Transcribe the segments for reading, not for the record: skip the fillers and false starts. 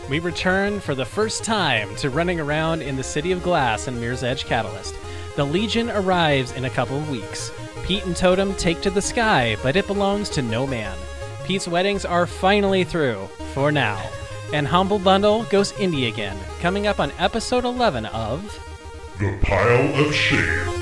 we return for the first time to running around in the City of Glass in Mirror's Edge Catalyst. The Legion arrives in a couple of weeks. Pete and Totem take to the sky, but it belongs to no man. Pete's weddings are finally through, for now. And Humble Bundle goes indie again, coming up on episode 11 of... The Pile of Shame.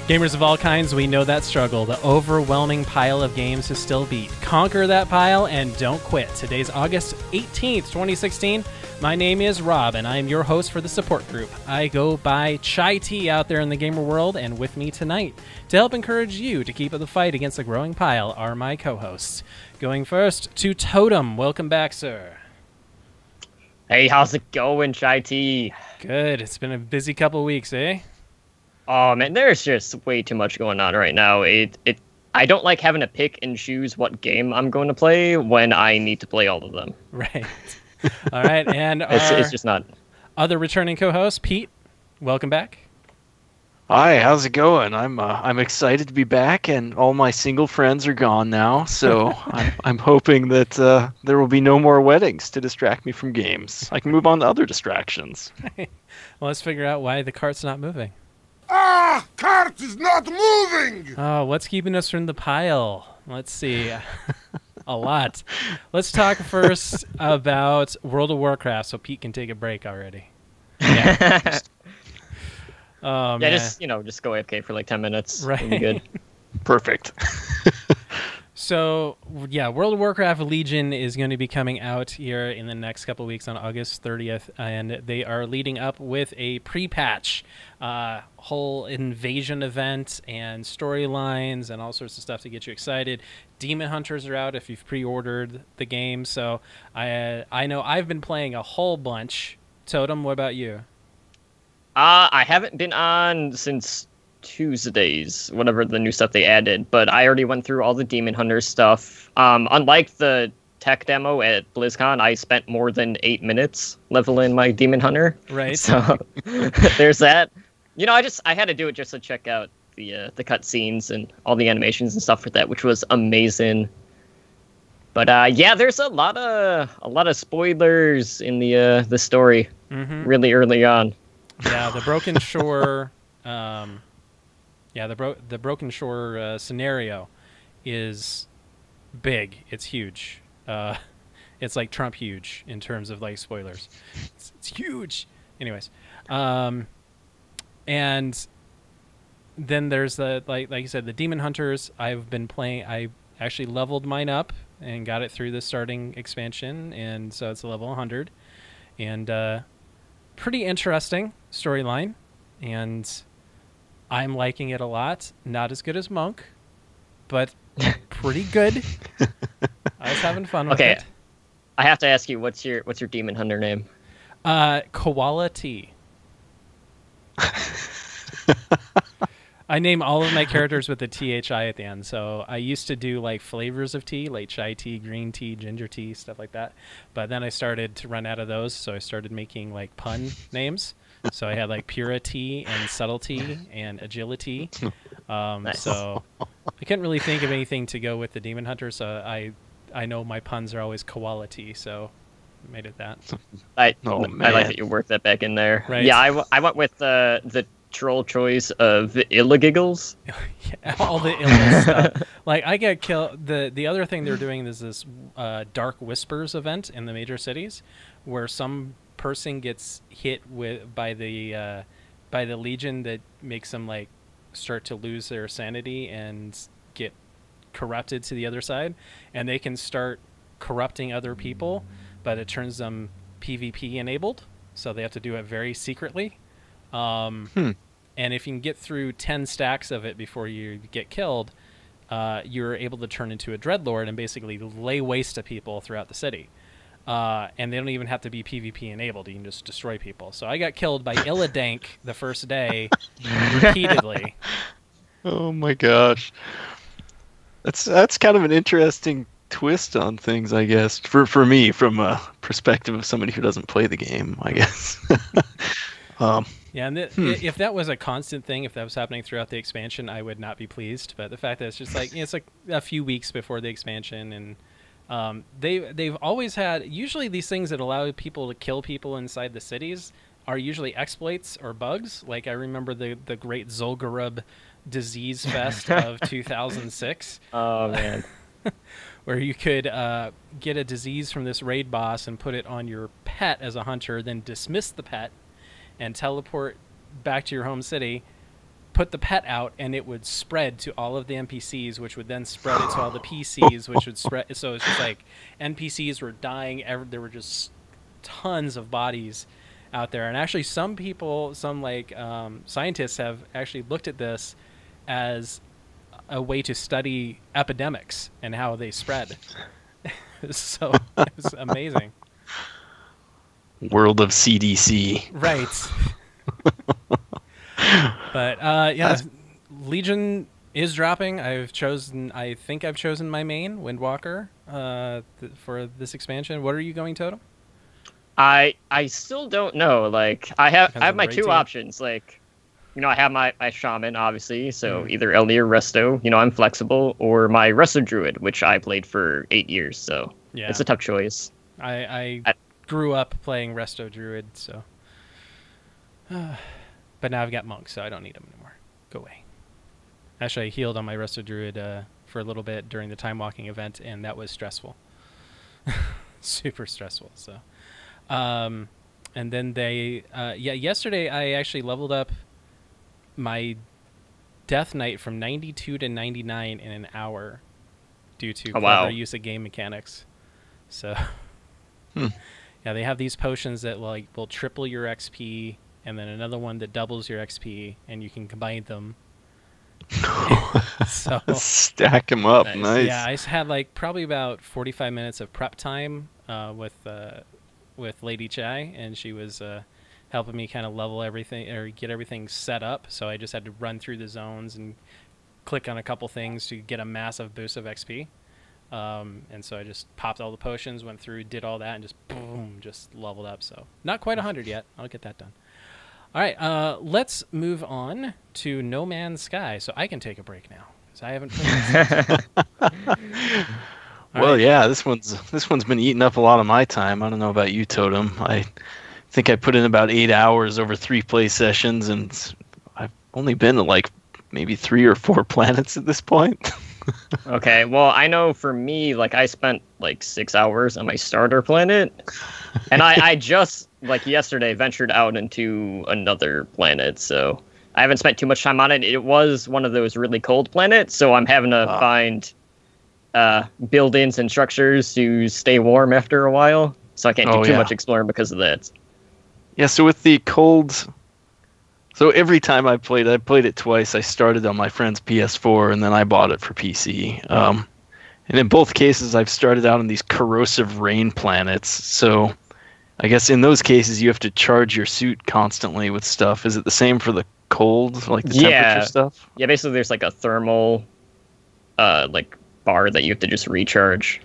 Gamers of all kinds, we know that struggle. The overwhelming pile of games to still beat. Conquer that pile and don't quit. Today's August 18th, 2016. My name is Rob, and I am your host for the support group. I go by Chai Tea out there in the gamer world, and with me tonight, to help encourage you to keep up the fight against the growing pile, are my co-hosts. Going first to Totem. Welcome back, sir. Hey, how's it going, Chai Tea? Good. It's been a busy couple weeks, eh? Oh man, there's just way too much going on right now. I don't like having to pick and choose what game I'm going to play when I need to play all of them. Right. All right, and it's just not. Other returning co-host, Pete. Welcome back. Hi, how's it going? I'm excited to be back, and all my single friends are gone now, so I'm hoping that there will be no more weddings to distract me from games. I can move on to other distractions. Well, let's figure out why the cart's not moving. Ah! Cart is not moving! Oh, what's keeping us from the pile? Let's see. A lot. Let's talk first about World of Warcraft so Pete can take a break already. Yeah. Oh, yeah, man. just go AFK for like 10 minutes. Right. It'll be good. Perfect. So, yeah, World of Warcraft Legion is going to be coming out here in the next couple of weeks on August 30th, and they are leading up with a pre-patch, whole invasion event and storylines and all sorts of stuff to get you excited. Demon Hunters are out if you've pre-ordered the game, so I know I've been playing a whole bunch. Totem, what about you? I haven't been on since Tuesdays, whatever the new stuff they added, but I already went through all the Demon Hunter stuff. Unlike the tech demo at BlizzCon, I spent more than 8 minutes leveling my Demon Hunter. Right. So there's that. I had to do it just to check out the cutscenes and all the animations and stuff for that, which was amazing. But yeah, there's a lot of spoilers in the story really early on. Yeah, the Broken Shore. The Broken Shore scenario is big. It's huge. It's like Trump huge in terms of like spoilers. It's huge. Anyways, and then there's the like you said, the Demon Hunters. I've been playing. I actually leveled mine up and got it through the starting expansion, and so it's a level 100, and pretty interesting storyline, and I'm liking it a lot. Not as good as Monk, but pretty good. I was having fun with it. I have to ask you, what's your Demon Hunter name? Koala Tea. I name all of my characters with the THI at the end. So I used to do like flavors of tea, like chai tea, green tea, ginger tea, stuff like that. But then I started to run out of those, so I started making like pun names. So I had like purity and subtlety and agility. Nice. So I couldn't really think of anything to go with the Demon Hunter. So I know my puns are always quality, so I made it that. I like that you worked that back in there. Right. Yeah, I went with the troll choice of Illigiggles. Yeah, all the illness stuff. Like I get killed. The other thing they're doing is this Dark Whispers event in the major cities, where some person gets hit by the Legion that makes them like start to lose their sanity and get corrupted to the other side, and they can start corrupting other people, but it turns them PvP enabled, so they have to do it very secretly. And if you can get through 10 stacks of it before you get killed, you're able to turn into a Dreadlord and basically lay waste to people throughout the city. And they don't even have to be PvP enabled. You can just destroy people. So I got killed by Illidank the first day repeatedly. Oh my gosh. That's kind of an interesting twist on things, I guess. For me, from a perspective of somebody who doesn't play the game, I guess. Yeah, and if that was a constant thing, if that was happening throughout the expansion, I would not be pleased. But the fact that it's just like it's like a few weeks before the expansion, and they've always had usually these things that allow people to kill people inside the cities are usually exploits or bugs. Like I remember the Great Zul'Gurub Disease Fest of 2006. Oh man. Where you could get a disease from this raid boss and put it on your pet as a hunter, then dismiss the pet and teleport back to your home city, put the pet out, and it would spread to all of the NPCs, which would then spread it to all the PCs, which would spread. So it's just like NPCs were dying. There were just tons of bodies out there. And actually some people, some like scientists have actually looked at this as a way to study epidemics and how they spread. So it was amazing. World of CDC. Right. But yeah, Legion is dropping. I think I've chosen my main, Windwalker, for this expansion. What are you going, Totem? I still don't know. Like I have my two team. options. Like, you know, I have my shaman, obviously, so either Elder or Resto, you know, I'm flexible, or my Resto Druid, which I played for 8 years, so Yeah. it's a tough choice. I grew up playing Resto Druid, so but now I've got Monk, so I don't need him anymore. Go away. Actually, I healed on my Resto Druid for a little bit during the time walking event, and that was stressful. Super stressful. So and then yesterday I actually leveled up my Death Knight from 92 to 99 in an hour due to clever use of game mechanics. So yeah, they have these potions that like will triple your XP, and then another one that doubles your XP, and you can combine them. So stack them up. Nice. Yeah, I had like probably about 45 minutes of prep time with Lady Chai, and she was helping me kind of level everything or get everything set up. So I just had to run through the zones and click on a couple things to get a massive boost of XP. And so I just popped all the potions, went through, did all that, and just boom, just leveled up. So not quite 100 yet. I'll get that done. All right, let's move on to No Man's Sky. So I can take a break now because I haven't played this. Well, yeah, this one's been eating up a lot of my time. I don't know about you, Totem. I think I put in about 8 hours over 3 play sessions, and I've only been to like maybe 3 or 4 planets at this point. Okay, well, I know for me, like, I spent like 6 hours on my starter planet, and I just, like, yesterday ventured out into another planet, so I haven't spent too much time on it. It was one of those really cold planets, so I'm having to find buildings and structures to stay warm after a while, so I can't do too much exploring because of that. Yeah, so with the cold... So every time I played it twice. I started on my friend's PS4, and then I bought it for PC. And in both cases, I've started out on these corrosive rain planets. So I guess in those cases, you have to charge your suit constantly with stuff. Is it the same for the cold, like the temperature stuff? Yeah, basically there's like a thermal like bar that you have to just recharge.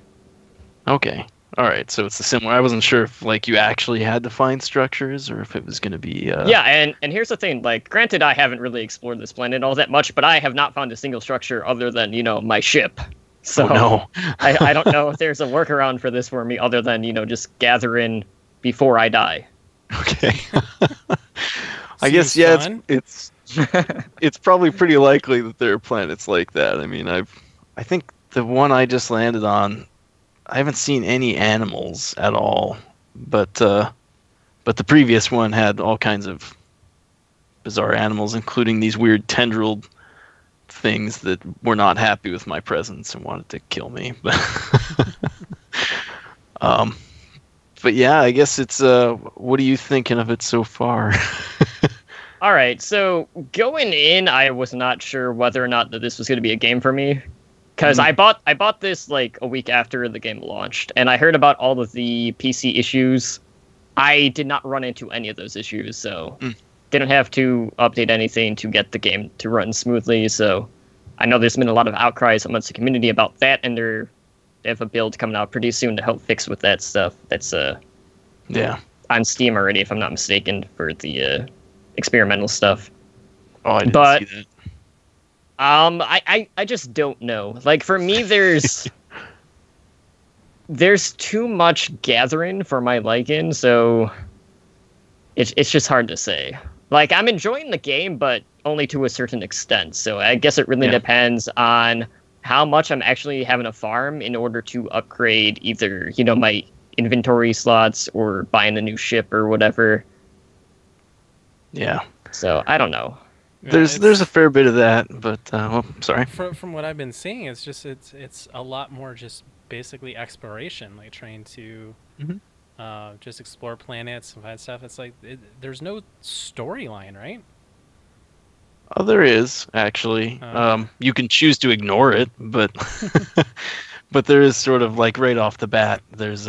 Okay. All right, so it's similar. I wasn't sure if like you actually had to find structures or if it was going to be... Yeah, and here's the thing. Like, granted, I haven't really explored this planet all that much, but I have not found a single structure other than, you know, my ship. So no. I don't know if there's a workaround for this for me other than, you know, just gather in before I die. Okay. I guess, yeah, it's it's probably pretty likely that there are planets like that. I mean, I think the one I just landed on, I haven't seen any animals at all, but the previous one had all kinds of bizarre animals, including these weird tendrilled things that were not happy with my presence and wanted to kill me. But yeah, I guess it's what are you thinking of it so far? All right, so going in, I was not sure whether or not that this was going to be a game for me. Because I bought this like a week after the game launched, and I heard about all of the PC issues. I did not run into any of those issues, so didn't have to update anything to get the game to run smoothly. So I know there's been a lot of outcries amongst the community about that, and they're they have a build coming out pretty soon to help fix with that stuff. That's Yeah. on Steam already, if I'm not mistaken, for the experimental stuff. Oh, I didn't But see that. I just don't know. Like, for me, there's too much gathering for my liking, so it's just hard to say. Like, I'm enjoying the game, but only to a certain extent. So I guess it really depends on how much I'm actually having to farm in order to upgrade either, my inventory slots or buying a new ship or whatever. Yeah. So I don't know. There's a fair bit of that, but sorry. From what I've been seeing, it's a lot more just basically exploration, like trying to just explore planets and find stuff. It's like there's no storyline, right? Oh, there is actually. You can choose to ignore it, but but there is sort of like right off the bat. There's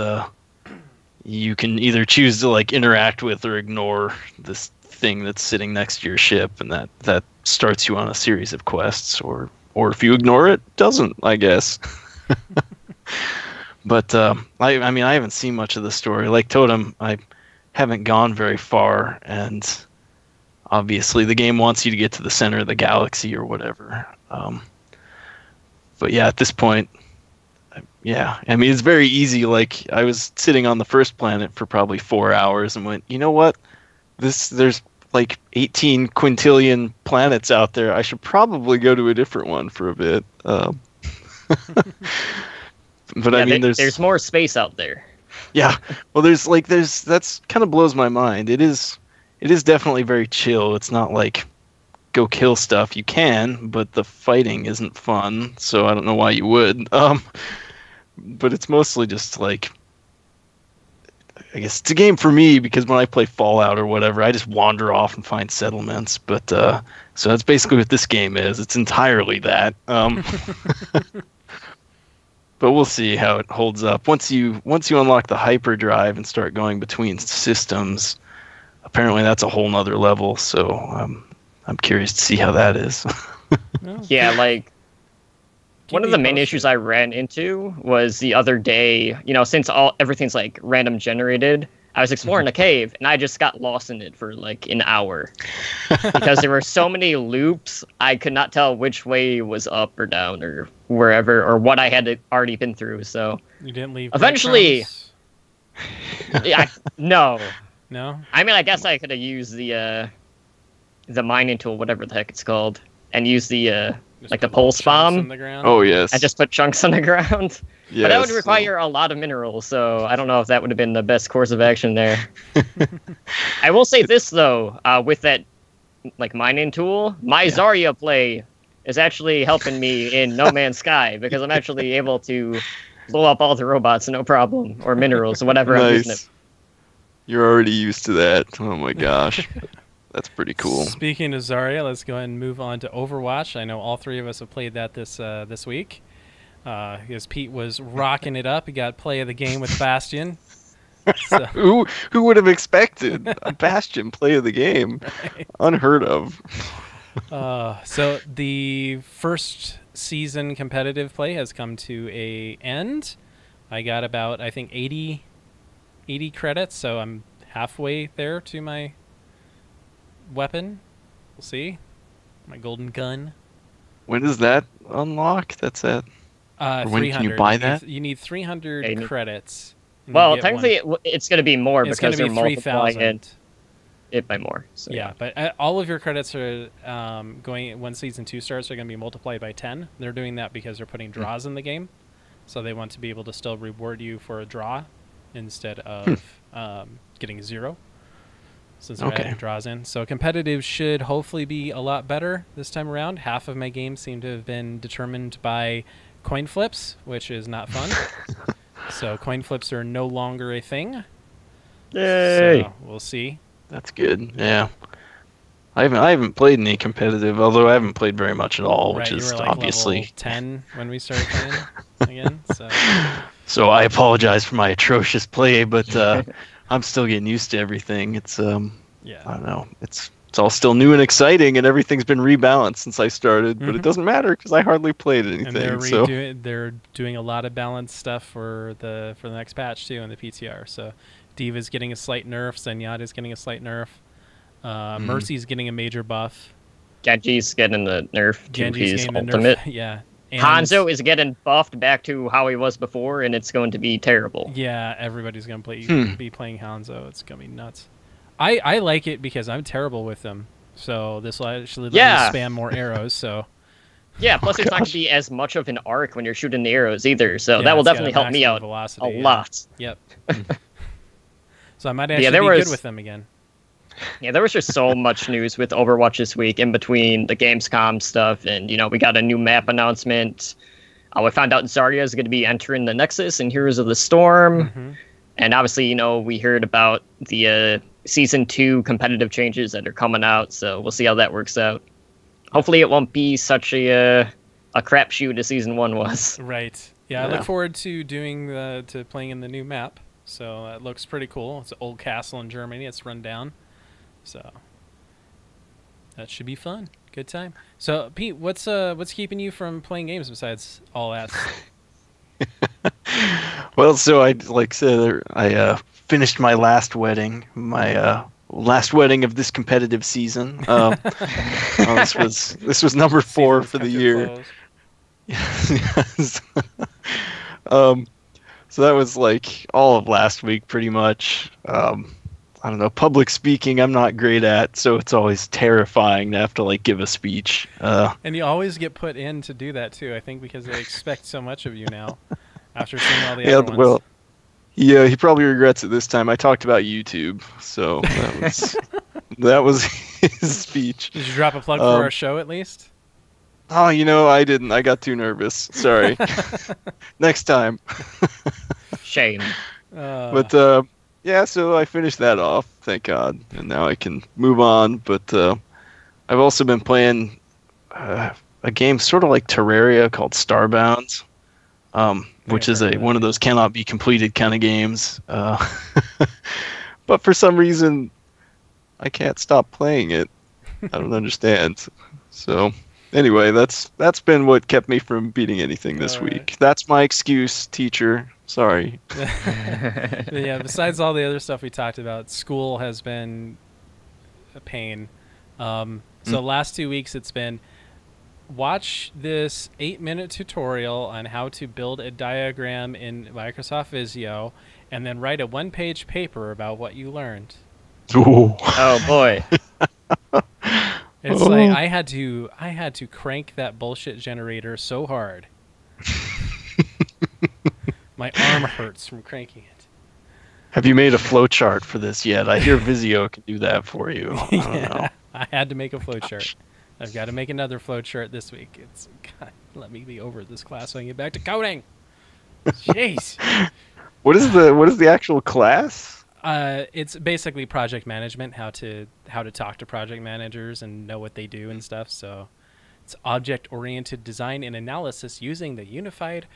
you can either choose to like interact with or ignore this thing that's sitting next to your ship, and that starts you on a series of quests, or if you ignore it, doesn't, I guess. But I mean, I haven't seen much of the story. Like Totem, I haven't gone very far, and obviously the game wants you to get to the center of the galaxy or whatever. But yeah, at this point, yeah, I mean, it's very easy. Like, I was sitting on the first planet for probably 4 hours and went, you know what? There's like 18 quintillion planets out there. I should probably go to a different one for a bit. But yeah, I mean, there's more space out there. Yeah, well, that's kind of blows my mind. It is definitely very chill. It's not like go kill stuff. You can, but the fighting isn't fun. So I don't know why you would. But it's mostly just like, I guess it's a game for me because when I play Fallout or whatever, I just wander off and find settlements. But so that's basically what this game is. It's entirely that. But we'll see how it holds up. Once you unlock the hyperdrive and start going between systems, apparently that's a whole nother level. So I'm curious to see how that is. Yeah, like one of the main issues I ran into was the other day, since everything's like random generated, I was exploring a cave and I just got lost in it for like an hour because there were so many loops. I could not tell which way was up or down or wherever or what I had already been through. So you didn't leave. Eventually, no. I mean, I guess I could have used the mining tool, whatever the heck it's called, and use the like the pulse bomb. Oh yes. And just put chunks on the ground. Yes, but that would require a lot of minerals, so I don't know if that would have been the best course of action there. I will say this though, with that like mining tool, my Zarya play is actually helping me in No Man's Sky because I'm actually able to blow up all the robots no problem, or minerals, whatever I'm using it. You're already used to that. Oh my gosh. That's pretty cool. Speaking of Zarya, let's go ahead and move on to Overwatch. I know all three of us have played that this week. Because Pete was rocking it up. He got play of the game with Bastion. So. Who would have expected a Bastion play of the game? Right. Unheard of. So the first season competitive play has come to a end. I got about, I think, 80 credits, so I'm halfway there to my weapon. We'll see. My golden gun. When does that unlock? That's it. When can you buy that? You need 300 credits. Well, technically, it's going to be more because they're multiplying it by more. So, yeah, but all of your credits are going, when Season 2 starts, are going to be multiplied by 10. They're doing that because they're putting draws in the game. So they want to be able to still reward you for a draw instead of getting 0. Since they're adding draws in. So competitive should hopefully be a lot better this time around. Half of my games seem to have been determined by coin flips, which is not fun. So coin flips are no longer a thing. Yay! So we'll see. That's good. Yeah. I haven't played any competitive, although I haven't played very much at all, which is like obviously level 10 when we started playing again. So I apologize for my atrocious play, but I'm still getting used to everything. It's I don't know. It's it's all still new and exciting, and everything's been rebalanced since I started. But it doesn't matter because I hardly played anything. And they're doing a lot of balanced stuff for the next patch too in the PTR. So Diva's getting a slight nerf, Zenyatta's getting a slight nerf, Mercy's getting a major buff. Genji's getting a nerf to Genji's his getting ultimate. Yeah. And Hanzo is getting buffed back to how he was before, and it's going to be terrible. Yeah, everybody's going to be playing Hanzo. It's going to be nuts. I like it because I'm terrible with them. So this will actually let me spam more arrows. So yeah, plus it's not going to be as much of an arc when you're shooting the arrows either. So that will definitely help me out a lot. Yep. So I might actually be good with them again. Yeah, there was just so much news with Overwatch this week in between the Gamescom stuff, and we got a new map announcement. We found out Zarya is going to be entering the Nexus in Heroes of the Storm, and obviously, we heard about the Season 2 competitive changes that are coming out, so we'll see how that works out. Hopefully it won't be such a crapshoot as Season 1 was. Right. Yeah, I look forward to playing in the new map, so it looks pretty cool. It's an old castle in Germany. It's run down. So that should be fun. Good time. So Pete, what's keeping you from playing games besides all that? Well, so I finished my last wedding. My last wedding of this competitive season. This was number 4 for the year. Yes. So that was like all of last week, pretty much. I don't know, public speaking I'm not great at, so it's always terrifying to have to give a speech. And you always get put in to do that too, I think, because they expect so much of you now after seeing all the other ones. Well, yeah, he probably regrets it this time. I talked about YouTube, so that was his speech. Did you drop a plug for our show at least? Oh, I didn't. I got too nervous. Sorry. Next time. Shame. But yeah, so I finished that off, thank God, and now I can move on. But I've also been playing a game sort of like Terraria called Starbound, which is one of those cannot be completed kind of games. But for some reason, I can't stop playing it. I don't understand. So anyway, that's been what kept me from beating anything this week. That's my excuse, teacher. Sorry. Yeah, besides all the other stuff we talked about, school has been a pain. So last 2 weeks it's been watch this 8-minute tutorial on how to build a diagram in Microsoft Visio and then write a 1-page paper about what you learned. Ooh. Oh boy. It's like I had to crank that bullshit generator so hard. My arm hurts from cranking it. Have you made a flowchart for this yet? I hear Visio can do that for you. I don't know. I had to make a flowchart. I've got to make another flowchart this week. God, let me be over this class so I can get back to coding. Jeez. What is the actual class? It's basically project management, how to talk to project managers and know what they do and stuff. So it's object-oriented design and analysis using the unified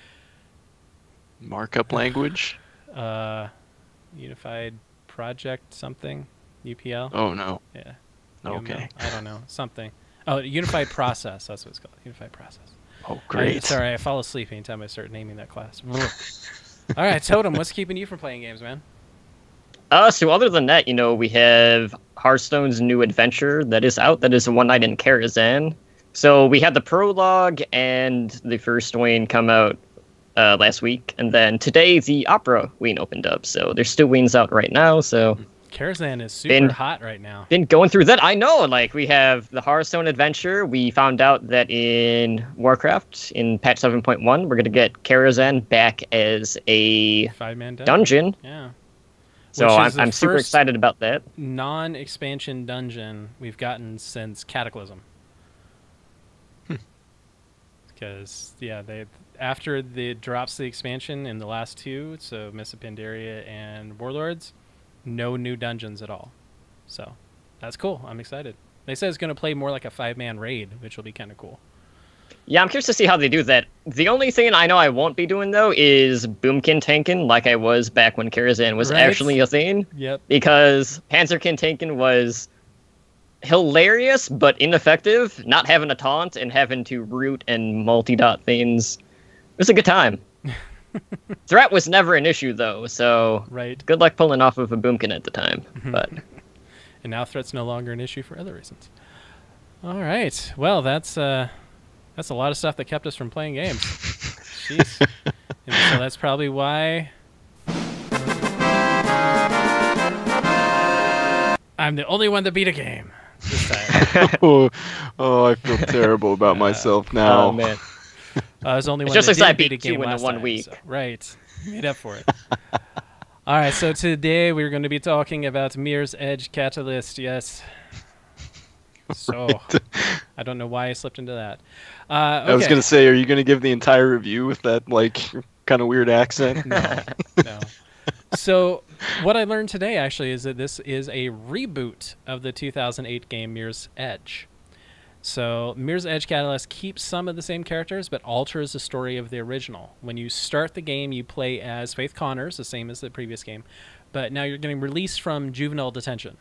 markup language. Unified project something, UPL. Oh no. Yeah. Okay. I don't know, something. Oh, unified process. That's what it's called. Unified process. Oh, great. Sorry, I fall asleep anytime I start naming that class. All right, Totem, what's keeping you from playing games, man? So other than that, we have Hearthstone's new adventure that is out. That is One Night in Karazhan. So we had the prologue and the first wing come out last week, and then today the opera wing opened up. So there's still wings out right now. So Karazhan is super hot right now. Been going through that. I know. We have the Hearthstone adventure. We found out that in Warcraft in patch 7.1, we're going to get Karazhan back as a 5-man dungeon. Yeah. So I'm super excited about that. Non-expansion dungeon we've gotten since Cataclysm. Because after the drops the expansion in the last 2, so Mists of Pandaria and Warlords, no new dungeons at all. So that's cool. I'm excited. They said it's going to play more like a 5-man raid, which will be kind of cool. Yeah, I'm curious to see how they do that. The only thing I know I won't be doing, though, is Boomkin Tankin, like I was back when Karazhan was actually a thing. Yep. Because Panzerkin Tankin was hilarious but ineffective. Not having a taunt and having to root and multi-dot things. It was a good time. Threat was never an issue though, so Right. good luck pulling off of a boomkin at the time. But And now threat's no longer an issue for other reasons. All right. Well, that's a lot of stuff that kept us from playing games. Jeez. And so that's probably why I'm the only one to beat a game this time. Oh, I feel terrible about myself now. oh man, I was the only It's one just that because I didn't beat a beat two game in the last 1 time, week. so- right. Made up for it. All right, so today we're going to be talking about Mirror's Edge Catalyst. Yes. So, I don't know why I slipped into that. I was okay. gonna say, are you gonna give the entire review with that like kind of weird accent? No. So, what I learned today actually is that this is a reboot of the 2008 game Mirror's Edge. So, Mirror's Edge Catalyst keeps some of the same characters, but alters the story of the original. When you start the game, you play as Faith Connors, the same as the previous game, but now you're getting released from juvenile detention.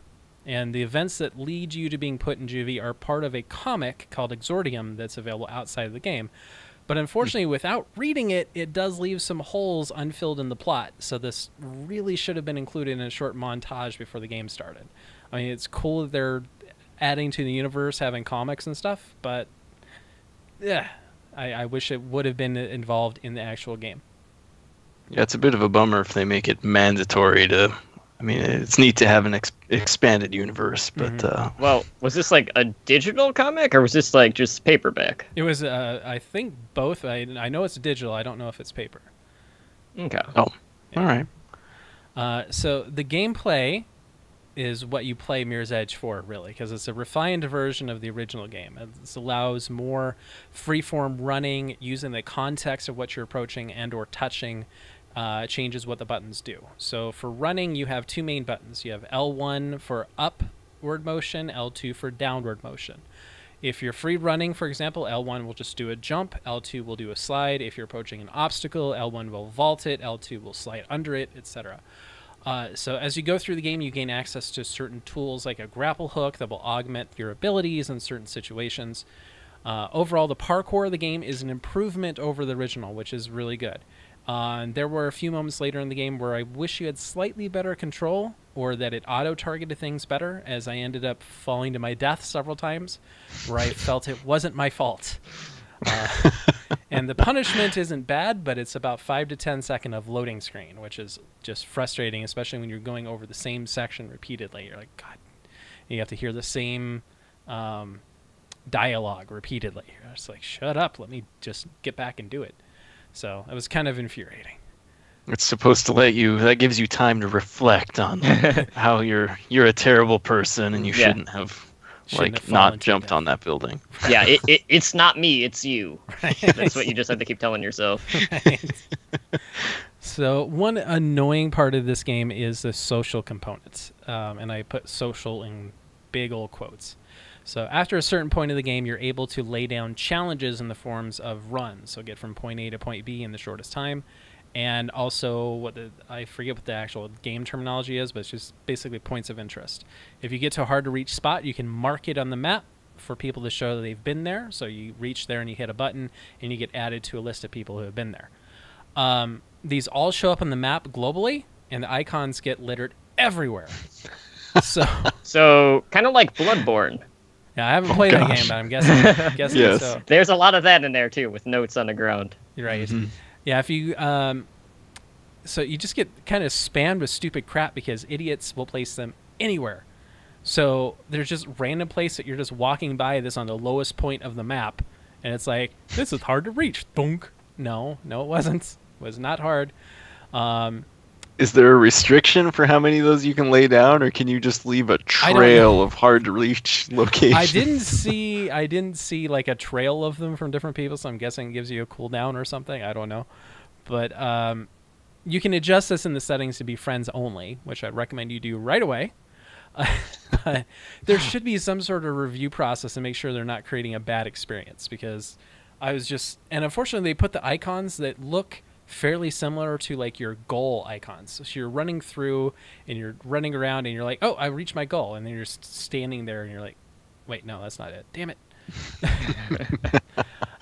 And the events that lead you to being put in juvie are part of a comic called Exordium that's available outside of the game. But unfortunately, without reading it, it does leave some holes unfilled in the plot. So this really should have been included in a short montage before the game started. I mean, it's cool that they're adding to the universe, having comics and stuff, but yeah, I wish it would have been involved in the actual game. Yeah, it's a bit of a bummer if they make it mandatory to. I mean, it's neat to have an expanded universe, but well, was this like a digital comic or was this like just paperback? It was, I think, both. I know it's digital. I don't know if it's paper. Okay. oh, all right. So the gameplay is what you play Mirror's Edge for, really, because it's a refined version of the original game. It allows more freeform running using the context of what you're approaching and or touching. Changes what the buttons do. So for running, you have two main buttons. You have L1 for upward motion, L2 for downward motion. If you're free running, for example, L1 will just do a jump, L2 will do a slide. If you're approaching an obstacle, L1 will vault it, L2 will slide under it, etc. So as you go through the game, you gain access to certain tools like a grapple hook that will augment your abilities in certain situations. Overall, the parkour of the game is an improvement over the original, which is really good. There were a few moments later in the game where I wish you had slightly better control or that it auto-targeted things better, as I ended up falling to my death several times where I felt it wasn't my fault. And the punishment isn't bad, but it's about 5 to 10 seconds of loading screen, which is just frustrating, especially when you're going over the same section repeatedly. You're like, God, you have to hear the same dialogue repeatedly. You're just like, shut up, let me just get back and do it. So it was kind of infuriating. It's supposed to let you. That gives you time to reflect on how you're a terrible person and you shouldn't have not jumped on that building. Yeah, it's not me, it's you. Right. That's what you just have to keep telling yourself. Right. So one annoying part of this game is the social components, and I put social in big old quotes. So after a certain point of the game, you're able to lay down challenges in the forms of runs. So get from point A to point B in the shortest time. And also, I forget what the actual game terminology is, but it's just basically points of interest. If you get to a hard-to-reach spot, you can mark it on the map for people to show that they've been there. So you reach there and you hit a button, and you get added to a list of people who have been there. These all show up on the map globally, and the icons get littered everywhere. So kind of like Bloodborne. Yeah, I haven't played that game, but I'm guessing Yes. so. There's a lot of that in there too, with notes on the ground. You're right. Mm-hmm. Yeah, if you so you just get kind of spammed with stupid crap because idiots will place them anywhere. So there's just random place that you're just walking by this on the lowest point of the map, and it's like, this is hard to reach. Thunk. No, it wasn't. It was not hard. Is there a restriction for how many of those you can lay down, or can you just leave a trail of hard to reach locations? I didn't see like a trail of them from different people, so I'm guessing it gives you a cooldown or something. I don't know. But you can adjust this in the settings to be friends only, which I'd recommend you do right away. But there should be some sort of review process to make sure they're not creating a bad experience, because I was just, and unfortunately they put the icons that look fairly similar to like your goal icons. So you're running through and you're running around and you're like, oh, I reached my goal, and then you're standing there and you're like, Wait, no, that's not it. Damn it.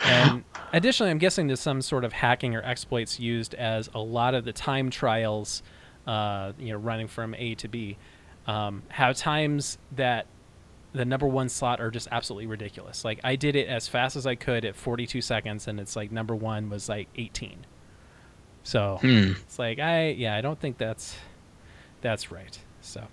And additionally, I'm guessing there's some sort of hacking or exploits used, as a lot of the time trials, running from A to B, have times that the number 1 slot are just absolutely ridiculous. Like, I did it as fast as I could at 42 seconds, and it's like number 1 was like 18. So it's like, I don't think that's right. So,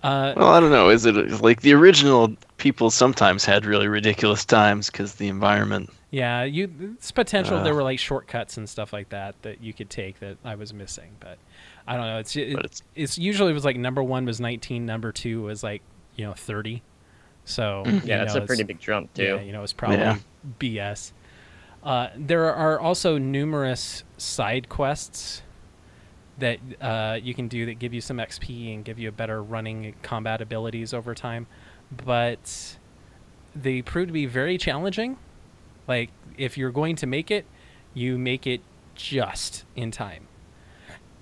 well, I don't know. Is it like the original people sometimes had really ridiculous times because the environment? Yeah, it's potential. There were like shortcuts and stuff like that you could take that I was missing, but I don't know. It's usually was like number 1 was 19, number 2 was like 30. So yeah, that's a pretty big jump too. Yeah, it's probably BS. There are also numerous side quests that you can do that give you some XP and give you a better running combat abilities over time, but they prove to be very challenging. Like, if you're going to make it, you make it just in time.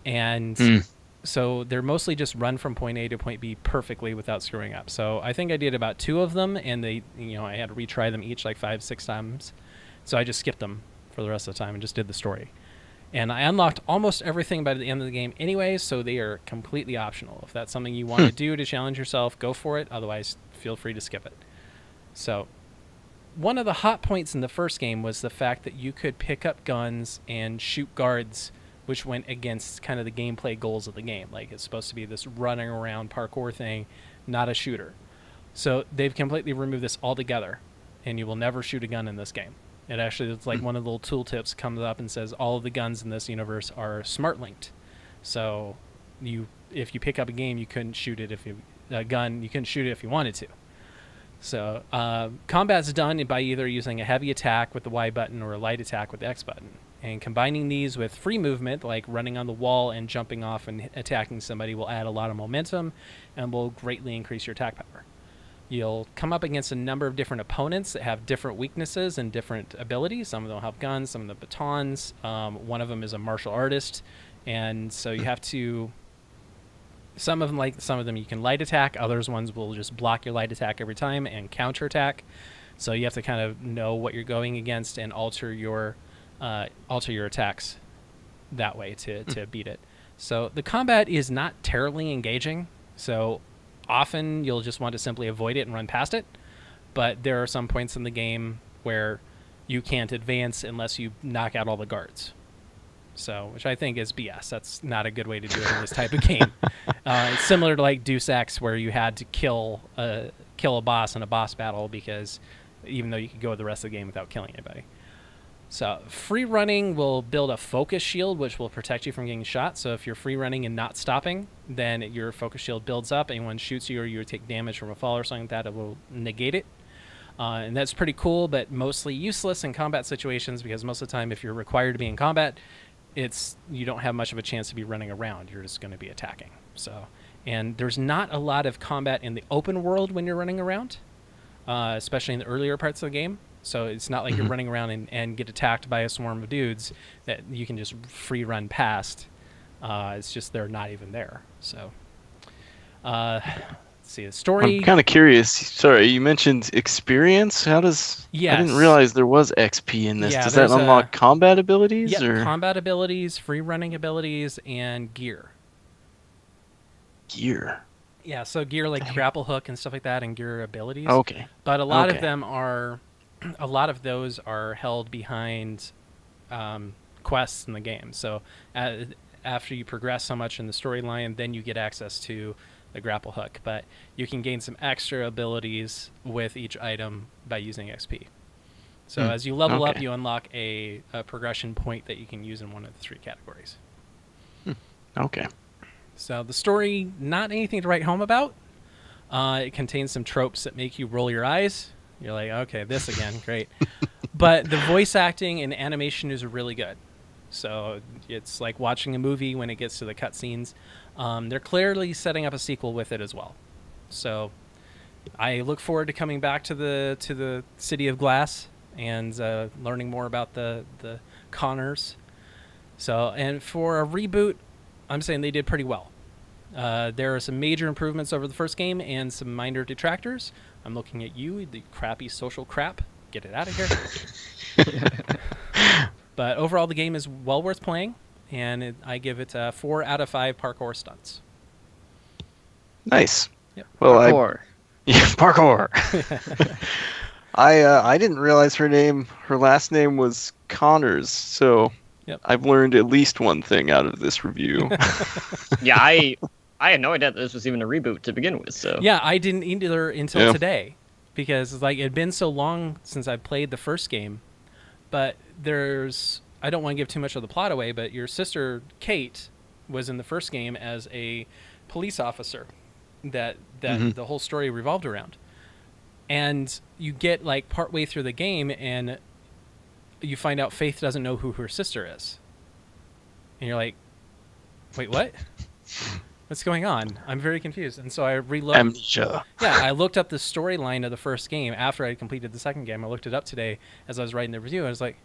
And so they're mostly just run from point A to point B perfectly without screwing up. So I think I did about 2 of them, and I had to retry them each like 5-6 times. So I just skipped them for the rest of the time and just did the story. And I unlocked almost everything by the end of the game anyway, so they are completely optional. If that's something you want to do to challenge yourself, go for it. Otherwise, feel free to skip it. So one of the hot points in the first game was the fact that you could pick up guns and shoot guards, which went against kind of the gameplay goals of the game. Like, it's supposed to be this running around parkour thing, not a shooter. So they've completely removed this altogether, and you will never shoot a gun in this game. It actually, it's like one of the little tooltips comes up and says all of the guns in this universe are smart linked. So if you pick up a game, you couldn't shoot it you couldn't shoot it if you wanted to. So combat's done by either using a heavy attack with the Y button or a light attack with the X button. And combining these with free movement, like running on the wall and jumping off and attacking somebody, will add a lot of momentum and will greatly increase your attack power. You'll come up against a number of different opponents that have different weaknesses and different abilities. Some of them have guns, some of them batons. One of them is a martial artist, and so you have to. Some of them you can light attack. Others ones will just block your light attack every time and counter attack. So you have to kind of know what you're going against and alter your attacks that way to beat it. So the combat is not terribly engaging. So often you'll just want to simply avoid it and run past it, but there are some points in the game where you can't advance unless you knock out all the guards. So, which I think is BS. That's not a good way to do it in this type of game. It's similar to like Deus Ex, where you had to kill a boss in a boss battle, because even though you could go the rest of the game without killing anybody. So free running will build a focus shield, which will protect you from getting shot. So if you're free running and not stopping, then your focus shield builds up. Anyone shoots you or you take damage from a fall or something like that, it will negate it. And that's pretty cool, but mostly useless in combat situations, because most of the time if you're required to be in combat, you don't have much of a chance to be running around. You're just going to be attacking. So, and there's not a lot of combat in the open world when you're running around, especially in the earlier parts of the game. So it's not like you're running around and get attacked by a swarm of dudes that you can just free run past. It's just they're not even there. So let's see the story. I'm kind of curious. Sorry, you mentioned experience. How does? Yes. I didn't realize there was XP in this. Yeah, does that unlock combat abilities? Yeah, or? Combat abilities, free running abilities, and gear. Gear. Yeah, so gear like grapple hook and stuff like that, and gear abilities. Okay. But a lot of them are. A lot of those are held behind quests in the game. So after you progress so much in the storyline, then you get access to the grapple hook. But you can gain some extra abilities with each item by using XP. So as you level up, you unlock a progression point that you can use in one of the 3 categories. Okay. So the story, not anything to write home about. It contains some tropes that make you roll your eyes. You're like, okay, this again, great. But the voice acting and animation is really good. So it's like watching a movie when it gets to the cutscenes. They're clearly setting up a sequel with it as well. So I look forward to coming back to the City of Glass and learning more about the Connors. So, and for a reboot, I'm saying they did pretty well. There are some major improvements over the first game and some minor detractors. I'm looking at you, the crappy social crap. Get it out of here. But overall, the game is well worth playing, and I give it 4 out of 5 parkour stunts. Nice. Yep. Well, Parkour. parkour. I didn't realize her last name was Connors, so Yep. I've learned at least one thing out of this review. Yeah, I had no idea that this was even a reboot to begin with. So Yeah, I didn't either until today, because like it had been so long since I played the first game. But I don't want to give too much of the plot away, but your sister Kate was in the first game as a police officer that the whole story revolved around. And you get like partway through the game and you find out Faith doesn't know who her sister is. And you're like, wait, what? What's going on? I'm very confused. And so I relooked. Amnesia. Yeah, I looked up the storyline of the first game after I completed the second game. I looked it up today as I was writing the review. I was like,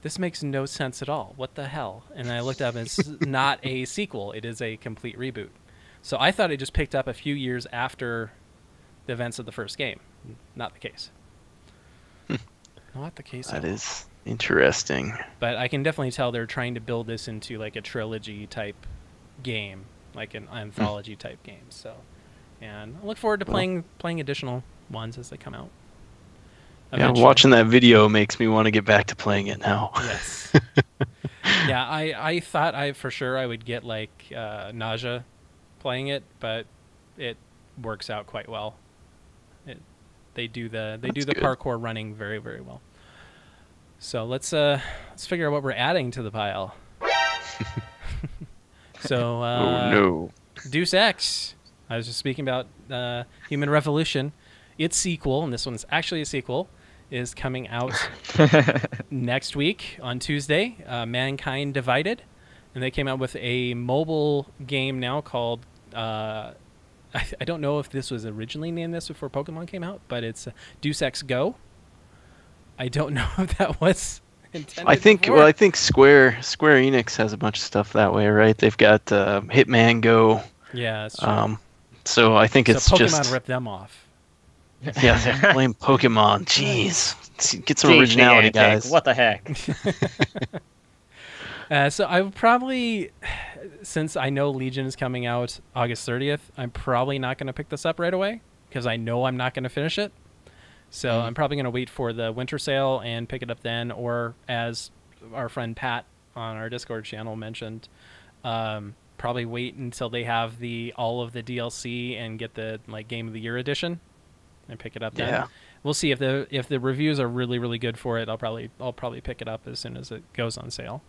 this makes no sense at all. What the hell? And I looked up and it's not a sequel. It is a complete reboot. So I thought it just picked up a few years after the events of the first game. Not the case. Not the case. That is interesting. But I can definitely tell they're trying to build this into like a trilogy type game, like an anthology type game. So, and I look forward to playing additional ones as they come out. Eventually. Yeah, watching that video makes me want to get back to playing it now. Yes. Yeah, I thought for sure I would get like nausea playing it, but it works out quite well. They do the good. parkour running very, very well. So let's figure out what we're adding to the pile. So Oh no. Deus Ex. I was just speaking about Human Revolution. Its sequel, and this one's actually a sequel, is coming out next week on Tuesday. Mankind Divided, and they came out with a mobile game now called. I don't know if this was originally named this before Pokemon came out, but it's Deus Ex Go. I don't know if that was intended. I think Square Enix has a bunch of stuff that way, right? They've got Hitman Go. Yeah, that's true. So I think it's Pokemon just ripped them off. yeah, blame Pokemon. Jeez, get some Jeez, originality, Niantic, guys. What the heck? So I would probably, since I know Legion is coming out August 30th, I'm probably not going to pick this up right away because I know I'm not going to finish it. So I'm probably going to wait for the winter sale and pick it up then, or as our friend Pat on our Discord channel mentioned, probably wait until they have all of the DLC and get the like Game of the Year edition and pick it up then. Yeah. We'll see if the reviews are really, really good for it. I'll probably pick it up as soon as it goes on sale.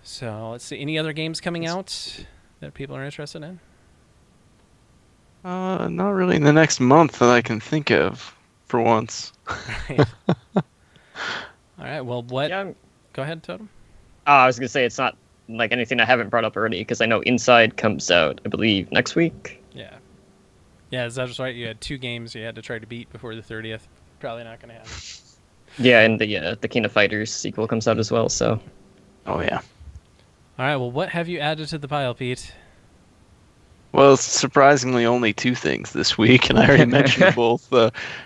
So let's see. Any other games coming out that people are interested in? Not really in the next month that I can think of, for once. Right. All right. Well, what? Yeah, Go ahead, Totem. I was gonna say it's not like anything I haven't brought up already because I know Inside comes out, I believe, next week. Yeah. Yeah, that's right. You had 2 games you had to try to beat before the 30th. Probably not going to happen. Yeah, and the King of Fighters sequel comes out as well. So. Oh yeah. All right. Well, what have you added to the pile, Pete? Well, surprisingly, only 2 things this week, and I already mentioned both.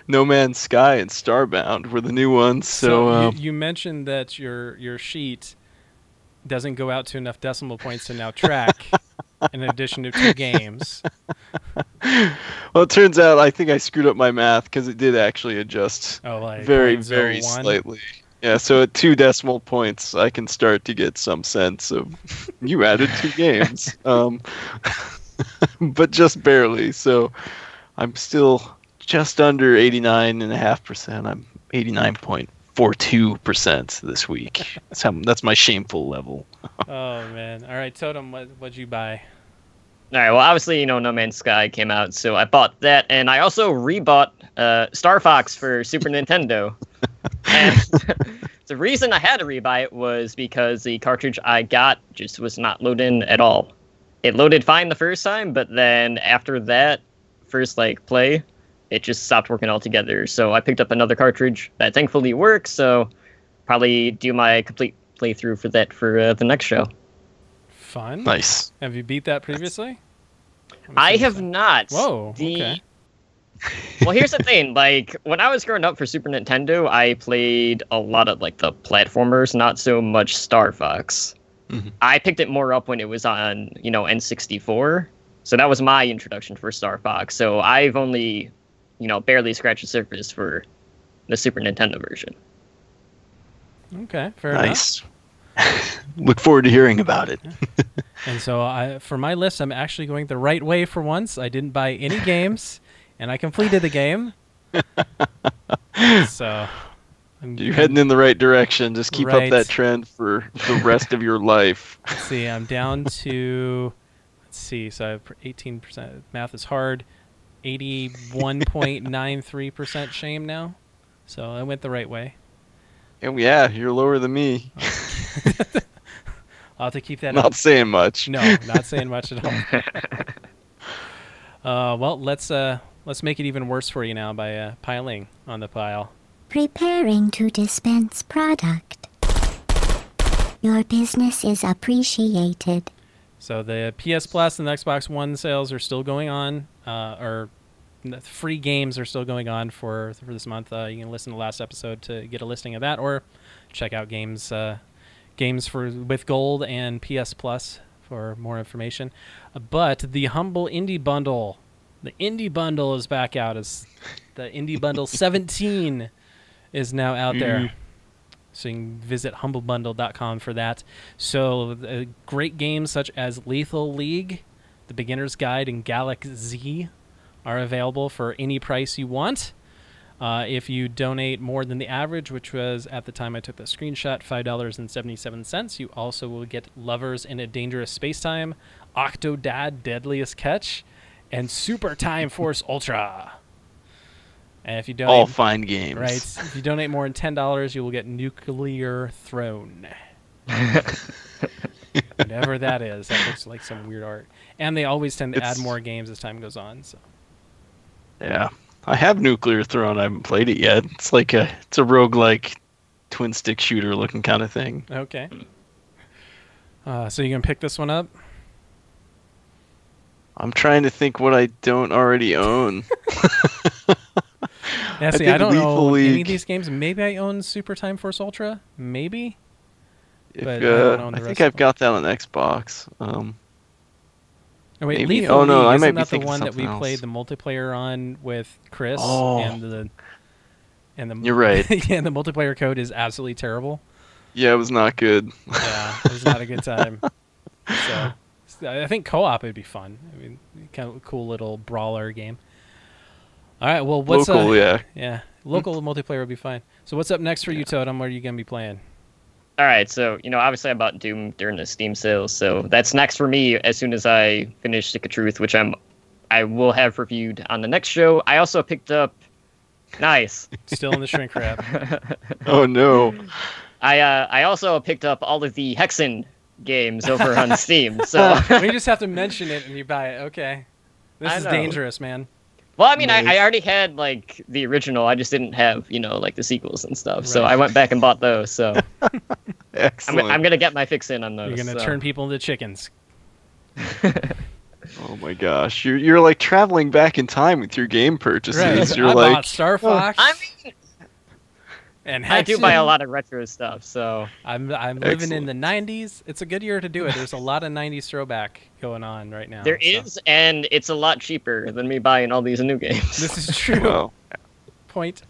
No Man's Sky and Starbound were the new ones. So you mentioned that your sheet doesn't go out to enough decimal points to now track, in addition to 2 games. Well, it turns out I think I screwed up my math because it did actually adjust very, very 0.01? slightly. Yeah, so at 2 decimal points, I can start to get some sense of you added 2 games. But just barely. So I'm still just under 89.5%. I'm 89.42% this week. That's my shameful level. Oh, man. All right, Totem, what'd you buy? All right. Well, obviously, No Man's Sky came out, so I bought that, and I also rebought Star Fox for Super Nintendo. And the reason I had to rebuy it was because the cartridge I got just was not loading at all. It loaded fine the first time, but then after that first play, it just stopped working altogether. So I picked up another cartridge that thankfully works. So probably do my complete playthrough for that for the next show. Fun. Nice. Have you beat that previously? I have not. Whoa. Okay. Well, here's the thing. Like, when I was growing up for Super Nintendo, I played a lot of, like, the platformers, not so much Star Fox. Mm-hmm. I picked it more up when it was on, N64. So that was my introduction for Star Fox. So I've only, barely scratched the surface for the Super Nintendo version. Okay, fair enough. Nice. Look forward to hearing about it. And so for my list, I'm actually going the right way for once. I didn't buy any games, and I completed the game. So you're heading in the right direction. Just keep right. up that trend for the rest of your life. Let's see, I'm down to, so I have 18%. Math is hard. 81.93% shame now. So I went the right way. Oh, yeah, you're lower than me. I'll have to keep that Not up. saying much. No, not saying much at all. Well, let's make it even worse for you now by piling on the pile. Preparing to dispense product. Your business is appreciated. So the PS Plus and the Xbox One sales are still going on, or the free games are still going on for this month. You can listen to the last episode to get a listing of that, or check out games with gold and PS Plus for more information. But the humble indie bundle, the indie bundle is back out. As the indie bundle 17 is now out there. So you can visit humblebundle.com for that. So great games such as Lethal League, The Beginner's Guide, and Galaxy are available for any price you want. If you donate more than the average, which was at the time I took the screenshot, $5.77, you also will get Lovers in a Dangerous Spacetime, Octodad Deadliest Catch, and Super Time Force Ultra. And if you donate, all fine games. Right. If you donate more than $10, you will get Nuclear Throne. Whatever that is. That looks like some weird art. And they always tend to add more games as time goes on. So. Yeah. I have Nuclear Throne. I haven't played it yet. It's a roguelike twin stick shooter looking kind of thing. Okay. So you gonna pick this one up? I'm trying to think what I don't already own. Yeah, see, I don't Lethal know League. any of these games. Maybe I own Super Time Force Ultra. Maybe. If, But I don't own I the think rest I've got that on Xbox. Oh, wait, maybe? Lethal Oh, no, League, I isn't might be that the thinking one that we something played else. the multiplayer on with Chris? Oh. And the You're right. Yeah, the multiplayer code is absolutely terrible. Yeah, it was not good. Yeah, it was not a good time. So I think co-op would be fun. I mean, kind of a cool little brawler game. All right, well, what's Local, yeah, local multiplayer would be fine. So what's up next for you, Totem? What are you gonna be playing? All right, so, obviously I bought Doom during the Steam sales, so that's next for me as soon as I finish Stick of Truth, which I will have reviewed on the next show. I also picked up... Nice. Still in the shrink wrap. Oh, no. I also picked up all of the Hexen games over on Steam, so... We just have to mention it and you buy it. Okay. This is dangerous, man. Well, I mean, Nice. I already had, the original. I just didn't have, the sequels and stuff. So Right. I went back and bought those. So Excellent. I'm going to get my fix in on those. You're going to turn people into chickens. Oh, my gosh. You're like traveling back in time with your game purchases. Right. You're I like, bought Star Fox I mean, and I do Hexen. buy a lot of retro stuff, so... I'm living in the 90s. It's a good year to do it. There's a lot of 90s throwback going on right now. There is, and it's a lot cheaper than me buying all these new games. This is true. well, Point.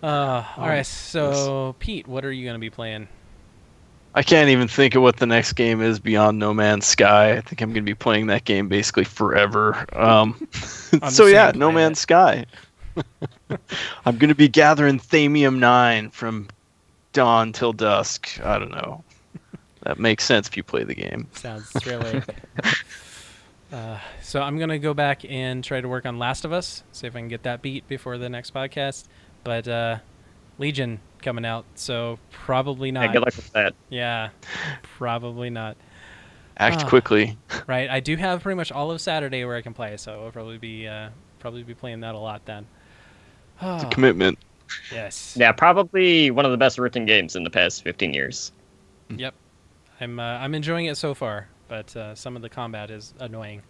All right, so Pete, what are you going to be playing? I can't even think of what the next game is beyond No Man's Sky. I think I'm going to be playing that game basically forever. So yeah, No planet. Man's Sky. I'm going to be gathering Thamium 9 from dawn till dusk. I don't know. That makes sense if you play the game. Sounds really... So I'm going to go back and try to work on Last of Us, see if I can get that beat before the next podcast. But Legion coming out, so probably not. Yeah, good luck with that. Yeah, probably not. Act quickly. Right, I do have pretty much all of Saturday where I can play, so I'll probably be playing that a lot then. It's a commitment. Yes. Yeah, probably one of the best written games in the past 15 years. Yep. I'm enjoying it so far. but some of the combat is annoying.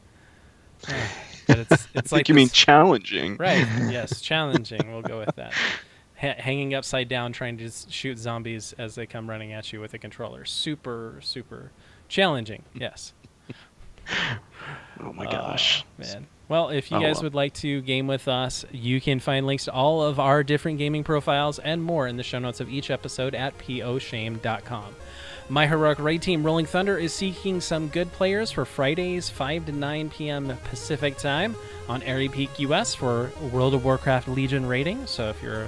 But it's like you mean challenging. Right, yes, challenging. We'll go with that. Hanging upside down, trying to just shoot zombies as they come running at you with a controller. Super, super challenging, yes. Oh my gosh. Man. Well, if you guys would like to game with us, you can find links to all of our different gaming profiles and more in the show notes of each episode at poshame.com. My Heroic Raid Team Rolling Thunder is seeking some good players for Fridays 5 to 9 p.m. Pacific Time on Airy Peak US for World of Warcraft Legion raiding. So if you're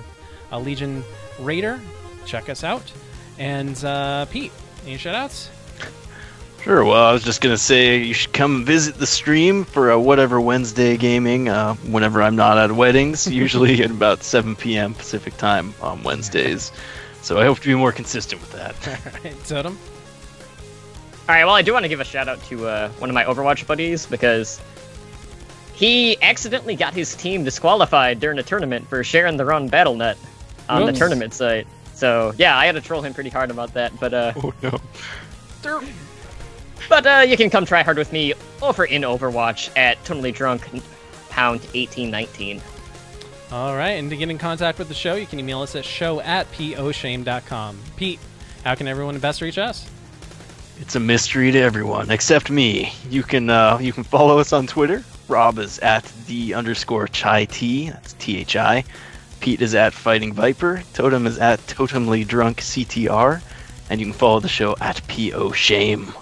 a Legion raider, check us out. And Pete, any shout-outs? Sure. Well, I was just going to say you should come visit the stream for whatever Wednesday gaming whenever I'm not at weddings, usually at about 7 p.m. Pacific Time on Wednesdays. So I hope to be more consistent with that. All right, Totem? All right, well, I do want to give a shout-out to one of my Overwatch buddies, because he accidentally got his team disqualified during a tournament for sharing the wrong battle net on the tournament site. So, yeah, I had to troll him pretty hard about that, but... oh, no. But you can come try hard with me over in Overwatch at Totally Drunk Pound 1819. All right, and to get in contact with the show, you can email us at show@poshame.com. Pete, how can everyone best reach us? It's a mystery to everyone except me. You can follow us on Twitter. Rob is at @the_chai_t. That's THI. Pete is at Fighting Viper. Totem is at Totemly Drunk CTR. And you can follow the show at poshame.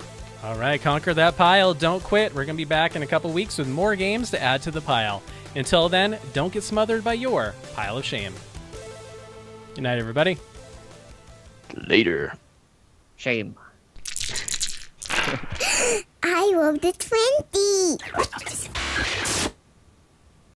All right, conquer that pile. Don't quit. We're going to be back in a couple weeks with more games to add to the pile. Until then, don't get smothered by your pile of shame. Good night, everybody. Later. Shame. I rolled a 20.